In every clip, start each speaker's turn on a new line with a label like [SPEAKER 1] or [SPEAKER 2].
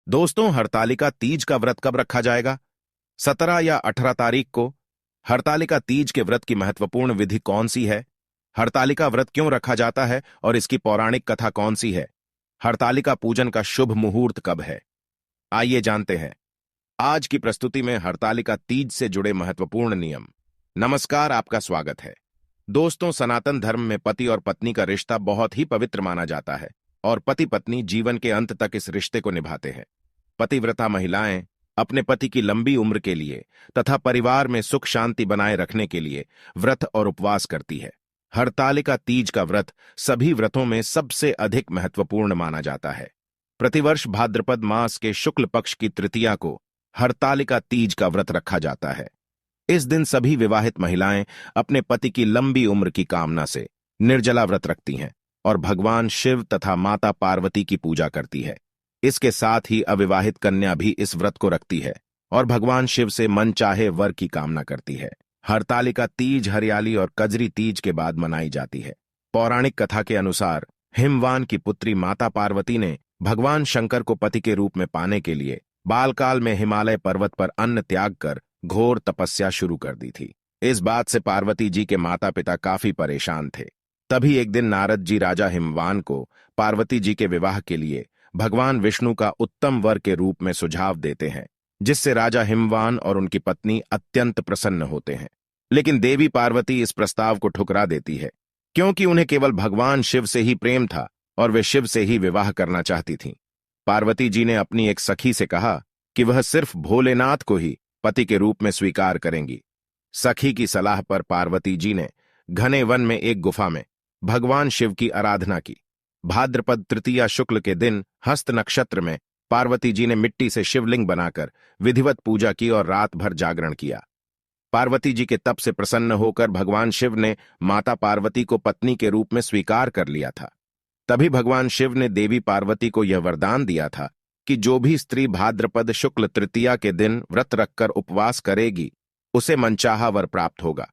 [SPEAKER 1] दोस्तों, हरतालिका तीज का व्रत कब रखा जाएगा? 17 या 18 तारीख को। हरतालिका तीज के व्रत की महत्वपूर्ण विधि कौन सी है? हरतालिका व्रत क्यों रखा जाता है और इसकी पौराणिक कथा कौन सी है? हरतालिका पूजन का शुभ मुहूर्त कब है? आइए जानते हैं आज की प्रस्तुति में हरतालिका तीज से जुड़े महत्वपूर्ण नियम। नमस्कार, आपका स्वागत है। दोस्तों, सनातन धर्म में पति और पत्नी का रिश्ता बहुत ही पवित्र माना जाता है और पति पत्नी जीवन के अंत तक इस रिश्ते को निभाते हैं। पतिव्रता महिलाएं अपने पति की लंबी उम्र के लिए तथा परिवार में सुख शांति बनाए रखने के लिए व्रत और उपवास करती है। हरतालिका तीज का व्रत सभी व्रतों में सबसे अधिक महत्वपूर्ण माना जाता है। प्रतिवर्ष भाद्रपद मास के शुक्ल पक्ष की तृतीया को हरतालिका तीज का व्रत रखा जाता है। इस दिन सभी विवाहित महिलाएं अपने पति की लंबी उम्र की कामना से निर्जला व्रत रखती हैं और भगवान शिव तथा माता पार्वती की पूजा करती है। इसके साथ ही अविवाहित कन्या भी इस व्रत को रखती है और भगवान शिव से मनचाहे वर की कामना करती है। हरतालिका तीज हरियाली और कजरी तीज के बाद मनाई जाती है। पौराणिक कथा के अनुसार हिमवान की पुत्री माता पार्वती ने भगवान शंकर को पति के रूप में पाने के लिए बालकाल में हिमालय पर्वत पर अन्न त्याग कर घोर तपस्या शुरू कर दी थी। इस बात से पार्वती जी के माता पिता काफी परेशान थे। तभी एक दिन नारद जी राजा हिमवान को पार्वती जी के विवाह के लिए भगवान विष्णु का उत्तम वर के रूप में सुझाव देते हैं, जिससे राजा हिमवान और उनकी पत्नी अत्यंत प्रसन्न होते हैं। लेकिन देवी पार्वती इस प्रस्ताव को ठुकरा देती है, क्योंकि उन्हें केवल भगवान शिव से ही प्रेम था और वे शिव से ही विवाह करना चाहती थीं। पार्वती जी ने अपनी एक सखी से कहा कि वह सिर्फ भोलेनाथ को ही पति के रूप में स्वीकार करेंगी। सखी की सलाह पर पार्वती जी ने घने वन में एक गुफा में भगवान शिव की आराधना की। भाद्रपद तृतीया शुक्ल के दिन हस्त नक्षत्र में पार्वती जी ने मिट्टी से शिवलिंग बनाकर विधिवत पूजा की और रात भर जागरण किया। पार्वती जी के तप से प्रसन्न होकर भगवान शिव ने माता पार्वती को पत्नी के रूप में स्वीकार कर लिया था। तभी भगवान शिव ने देवी पार्वती को यह वरदान दिया था कि जो भी स्त्री भाद्रपद शुक्ल तृतीया के दिन व्रत रखकर उपवास करेगी, उसे मनचाहा वर प्राप्त होगा।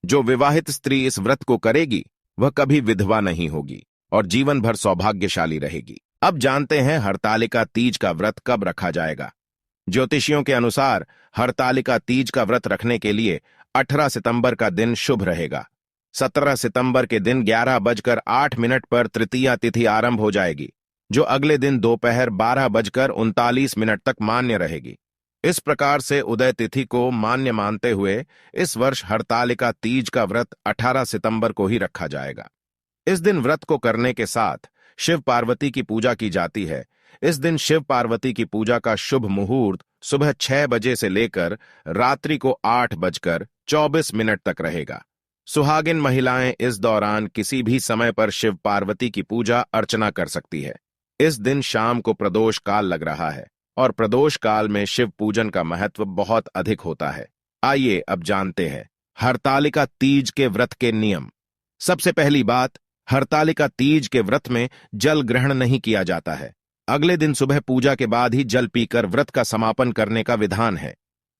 [SPEAKER 1] जो विवाहित स्त्री इस व्रत को करेगी, वह कभी विधवा नहीं होगी और जीवन भर सौभाग्यशाली रहेगी। अब जानते हैं हरतालिका तीज का व्रत कब रखा जाएगा। ज्योतिषियों के अनुसार हरतालिका तीज का व्रत रखने के लिए 18 सितंबर का दिन शुभ रहेगा। 17 सितंबर के दिन 11:08 पर तृतीया तिथि आरंभ हो जाएगी, जो अगले दिन दोपहर 12:39 तक मान्य रहेगी। इस प्रकार से उदय तिथि को मान्य मानते हुए इस वर्ष हरतालिका तीज का व्रत 18 सितंबर को ही रखा जाएगा। इस दिन व्रत को करने के साथ शिव पार्वती की पूजा की जाती है। इस दिन शिव पार्वती की पूजा का शुभ मुहूर्त सुबह 6 बजे से लेकर रात्रि को 8:24 तक रहेगा। सुहागिन महिलाएं इस दौरान किसी भी समय पर शिव पार्वती की पूजा अर्चना कर सकती है। इस दिन शाम को प्रदोष काल लग रहा है और प्रदोष काल में शिव पूजन का महत्व बहुत अधिक होता है। आइए अब जानते हैं हरतालिका तीज के व्रत के नियम। सबसे पहली बात, हरतालिका तीज के व्रत में जल ग्रहण नहीं किया जाता है। अगले दिन सुबह पूजा के बाद ही जल पीकर व्रत का समापन करने का विधान है।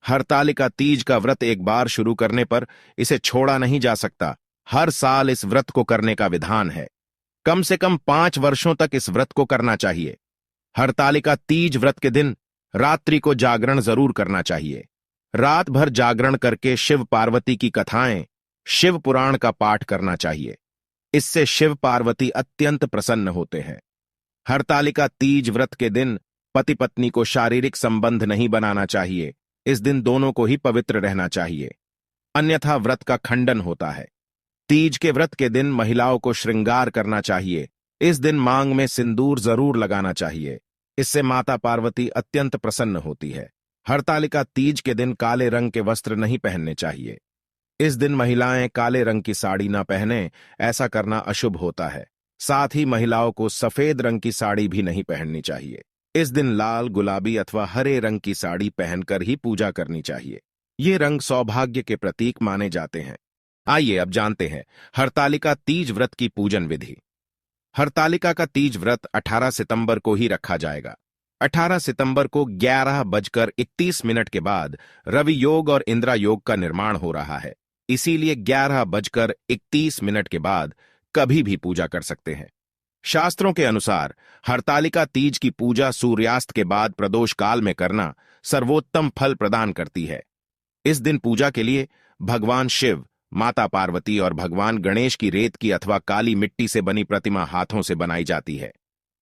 [SPEAKER 1] हरतालिका तीज का व्रत एक बार शुरू करने पर इसे छोड़ा नहीं जा सकता। हर साल इस व्रत को करने का विधान है। कम से कम 5 वर्षों तक इस व्रत को करना चाहिए। हरतालिका तीज व्रत के दिन रात्रि को जागरण जरूर करना चाहिए। रात भर जागरण करके शिव पार्वती की कथाएं, शिव पुराण का पाठ करना चाहिए। इससे शिव पार्वती अत्यंत प्रसन्न होते हैं। हरतालिका तीज व्रत के दिन पति पत्नी को शारीरिक संबंध नहीं बनाना चाहिए। इस दिन दोनों को ही पवित्र रहना चाहिए, अन्यथा व्रत का खंडन होता है। तीज के व्रत के दिन महिलाओं को श्रृंगार करना चाहिए। इस दिन मांग में सिंदूर जरूर लगाना चाहिए। इससे माता पार्वती अत्यंत प्रसन्न होती है। हरतालिका तीज के दिन काले रंग के वस्त्र नहीं पहनने चाहिए। इस दिन महिलाएं काले रंग की साड़ी न पहने, ऐसा करना अशुभ होता है। साथ ही महिलाओं को सफेद रंग की साड़ी भी नहीं पहननी चाहिए। इस दिन लाल, गुलाबी अथवा हरे रंग की साड़ी पहनकर ही पूजा करनी चाहिए। ये रंग सौभाग्य के प्रतीक माने जाते हैं। आइए अब जानते हैं हरतालिका तीज व्रत की पूजन विधि। हरतालिका का तीज व्रत 18 सितंबर को ही रखा जाएगा। 18 सितंबर को 11:31 के बाद रवि योग और इंद्रा योग का निर्माण हो रहा है। इसीलिए 11:31 के बाद कभी भी पूजा कर सकते हैं। शास्त्रों के अनुसार हरतालिका तीज की पूजा सूर्यास्त के बाद प्रदोष काल में करना सर्वोत्तम फल प्रदान करती है। इस दिन पूजा के लिए भगवान शिव, माता पार्वती और भगवान गणेश की रेत की अथवा काली मिट्टी से बनी प्रतिमा हाथों से बनाई जाती है।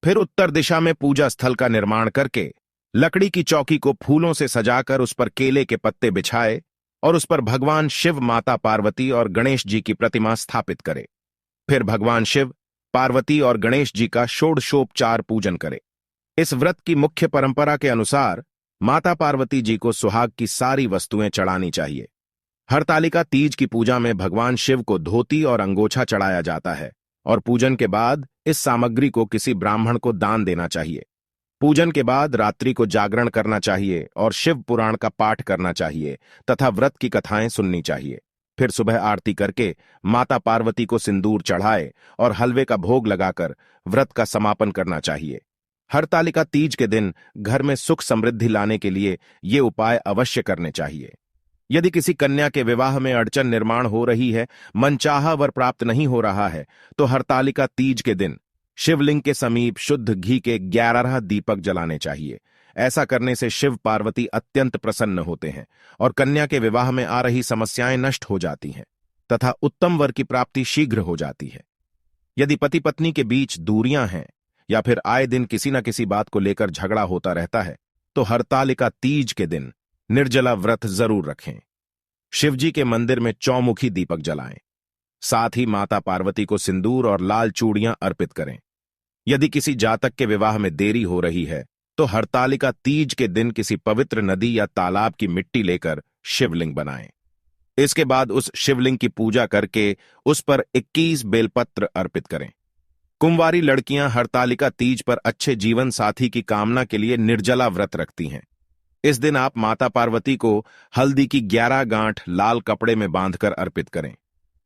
[SPEAKER 1] फिर उत्तर दिशा में पूजा स्थल का निर्माण करके लकड़ी की चौकी को फूलों से सजाकर उस पर केले के पत्ते बिछाए और उस पर भगवान शिव, माता पार्वती और गणेश जी की प्रतिमा स्थापित करे। फिर भगवान शिव, पार्वती और गणेश जी का षोडशोपचार पूजन करे। इस व्रत की मुख्य परंपरा के अनुसार माता पार्वती जी को सुहाग की सारी वस्तुएं चढ़ानी चाहिए। हरतालिका तीज की पूजा में भगवान शिव को धोती और अंगोछा चढ़ाया जाता है और पूजन के बाद इस सामग्री को किसी ब्राह्मण को दान देना चाहिए। पूजन के बाद रात्रि को जागरण करना चाहिए और शिव पुराण का पाठ करना चाहिए तथा व्रत की कथाएं सुननी चाहिए। फिर सुबह आरती करके माता पार्वती को सिंदूर चढ़ाए और हलवे का भोग लगाकर व्रत का समापन करना चाहिए। हरतालिका तीज के दिन घर में सुख समृद्धि लाने के लिए ये उपाय अवश्य करने चाहिए। यदि किसी कन्या के विवाह में अड़चन निर्माण हो रही है, मनचाहा वर प्राप्त नहीं हो रहा है, तो हरतालिका तीज के दिन शिवलिंग के समीप शुद्ध घी के 11 दीपक जलाने चाहिए। ऐसा करने से शिव पार्वती अत्यंत प्रसन्न होते हैं और कन्या के विवाह में आ रही समस्याएं नष्ट हो जाती हैं तथा उत्तम वर की प्राप्ति शीघ्र हो जाती है। यदि पति पत्नी के बीच दूरियां हैं या फिर आए दिन किसी न किसी बात को लेकर झगड़ा होता रहता है, तो हरतालिका तीज के दिन निर्जला व्रत जरूर रखें। शिवजी के मंदिर में चौमुखी दीपक जलाएं। साथ ही माता पार्वती को सिंदूर और लाल चूड़ियां अर्पित करें। यदि किसी जातक के विवाह में देरी हो रही है, तो हरतालिका तीज के दिन किसी पवित्र नदी या तालाब की मिट्टी लेकर शिवलिंग बनाएं। इसके बाद उस शिवलिंग की पूजा करके उस पर 21 बेलपत्र अर्पित करें। कुंवारी लड़कियां हरतालिका तीज पर अच्छे जीवन साथी की कामना के लिए निर्जला व्रत रखती हैं। इस दिन आप माता पार्वती को हल्दी की 11 गांठ लाल कपड़े में बांधकर अर्पित करें।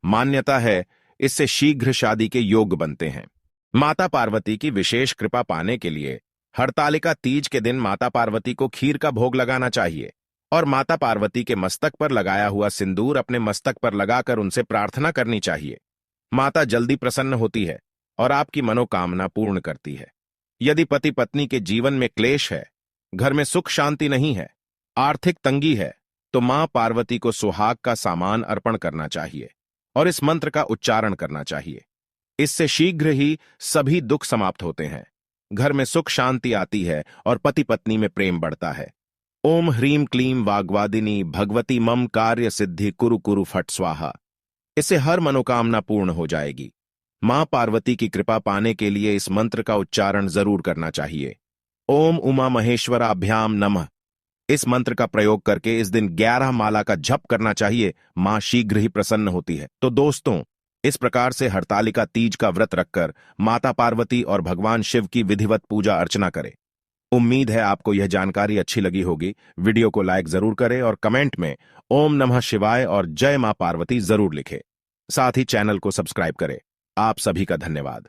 [SPEAKER 1] मान्यता है इससे शीघ्र शादी के योग बनते हैं। माता पार्वती की विशेष कृपा पाने के लिए हरतालिका तीज के दिन माता पार्वती को खीर का भोग लगाना चाहिए और माता पार्वती के मस्तक पर लगाया हुआ सिंदूर अपने मस्तक पर लगाकर उनसे प्रार्थना करनी चाहिए। माता जल्दी प्रसन्न होती है और आपकी मनोकामना पूर्ण करती है। यदि पति पत्नी के जीवन में क्लेश है, घर में सुख शांति नहीं है, आर्थिक तंगी है, तो मां पार्वती को सुहाग का सामान अर्पण करना चाहिए और इस मंत्र का उच्चारण करना चाहिए। इससे शीघ्र ही सभी दुख समाप्त होते हैं, घर में सुख शांति आती है और पति पत्नी में प्रेम बढ़ता है। ओम ह्रीम क्लीम वाग्वादिनी भगवती मम कार्य सिद्धि कुरु कुरु फट स्वाहा। इससे हर मनोकामना पूर्ण हो जाएगी। मां पार्वती की कृपा पाने के लिए इस मंत्र का उच्चारण जरूर करना चाहिए। ओम उमा महेश्वराभ्याम नमः। इस मंत्र का प्रयोग करके इस दिन 11 माला का जप करना चाहिए। मां शीघ्र ही प्रसन्न होती है। तो दोस्तों, इस प्रकार से हरतालिका तीज का व्रत रखकर माता पार्वती और भगवान शिव की विधिवत पूजा अर्चना करें। उम्मीद है आपको यह जानकारी अच्छी लगी होगी। वीडियो को लाइक जरूर करें और कमेंट में ओम नमः शिवाय और जय मां पार्वती जरूर लिखें। साथ ही चैनल को सब्सक्राइब करें। आप सभी का धन्यवाद।